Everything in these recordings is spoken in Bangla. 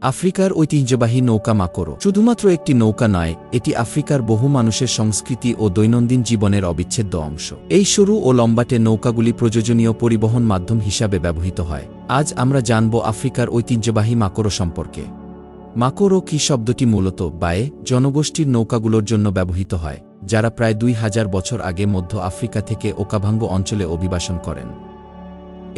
আফ্রিকার ঐতিহ্যবাহী নৌকা মাকোরো শুধুমাত্র একটি নৌকা নয়, এটি আফ্রিকার বহু মানুষের সংস্কৃতি ও দৈনন্দিন জীবনের অবিচ্ছেদ্য অংশ। এই সরু ও লম্বাটে নৌকাগুলি প্রয়োজনীয় পরিবহন মাধ্যম হিসাবে ব্যবহৃত হয়। আজ আমরা জানব আফ্রিকার ঐতিহ্যবাহী মাকোরো সম্পর্কে। মাকোরো কি শব্দটি মূলত বায়ে জনগোষ্ঠীর নৌকাগুলোর জন্য ব্যবহৃত হয়, যারা প্রায় 2000 বছর আগে মধ্য আফ্রিকা থেকে ওকাভাঙ্গো অঞ্চলে অভিবাসন করেন।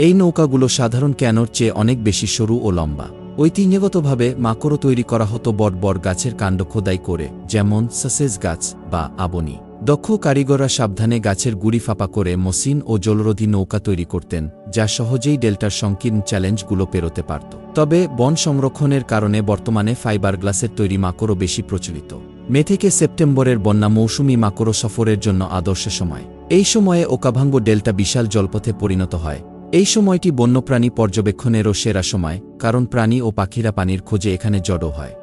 এই নৌকাগুলো সাধারণ ক্যানোর চেয়ে অনেক বেশি সরু ও লম্বা। ঐতিহ্যগতভাবে মাকোরো তৈরি করা হতো বট গাছের কাণ্ড খোদাই করে, যেমন সাসেজ গাছ বা আবনি। দক্ষ কারিগররা সাবধানে গাছের গুড়ি ফাঁপা করে মসৃণ ও জলরোধী নৌকা তৈরি করতেন, যা সহজেই ডেল্টার সংকীর্ণ চ্যালেঞ্জগুলো পেরোতে পারত। তবে বন সংরক্ষণের কারণে বর্তমানে ফাইবার গ্লাসের তৈরি মাকোরো বেশি প্রচলিত। মে থেকে সেপ্টেম্বরের বন্যা মৌসুমি মাকোরো সফরের জন্য আদর্শ সময়। এই সময়ে ওকাভাঙ্গো ডেল্টা বিশাল জলপথে পরিণত হয়। এই সময়টি বন্যপ্রাণী পর্যবেক্ষণেরও সেরা সময়, কারণ প্রাণী ও পাখিরা পানির খোঁজে এখানে জড়ো হয়।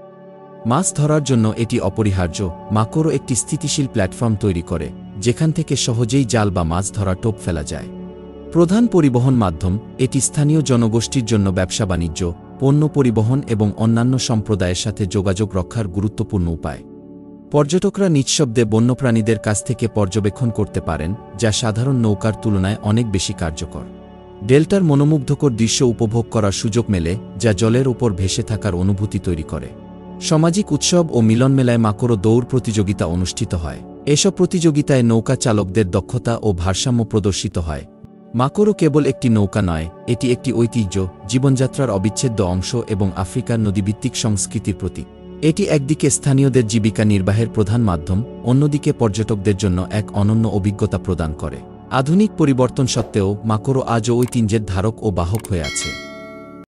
মাছ ধরার জন্য এটি অপরিহার্য। মাকোরো একটি স্থিতিশীল প্ল্যাটফর্ম তৈরি করে, যেখান থেকে সহজেই জাল বা মাছ ধরা টোপ ফেলা যায়। প্রধান পরিবহন মাধ্যম, এটি স্থানীয় জনগোষ্ঠীর জন্য ব্যবসা বাণিজ্য, পণ্য পরিবহন এবং অন্যান্য সম্প্রদায়ের সাথে যোগাযোগ রক্ষার গুরুত্বপূর্ণ উপায়। পর্যটকরা নিঃশব্দে বন্যপ্রাণীদের কাছ থেকে পর্যবেক্ষণ করতে পারেন, যা সাধারণ নৌকার তুলনায় অনেক বেশি কার্যকর। ডেল্টার মনোমুগ্ধকর দৃশ্য উপভোগ করার সুযোগ মেলে, যা জলের উপর ভেসে থাকার অনুভূতি তৈরি করে। সামাজিক উৎসব ও মিলনমেলায় মাকোরো দৌড় প্রতিযোগিতা অনুষ্ঠিত হয়। এসব প্রতিযোগিতায় নৌকা চালকদের দক্ষতা ও ভারসাম্য প্রদর্শিত হয়। মাকোরো কেবল একটি নৌকা নয়, এটি একটি ঐতিহ্য, জীবনযাত্রার অবিচ্ছেদ্য অংশ এবং আফ্রিকার নদীভিত্তিক সংস্কৃতির প্রতীক। এটি একদিকে স্থানীয়দের জীবিকা নির্বাহের প্রধান মাধ্যম, অন্যদিকে পর্যটকদের জন্য এক অনন্য অভিজ্ঞতা প্রদান করে। আধুনিক পরিবর্তন সত্ত্বেও মাকোরো আজও ঐতিহ্যের ধারক ও বাহক হয়ে আছে।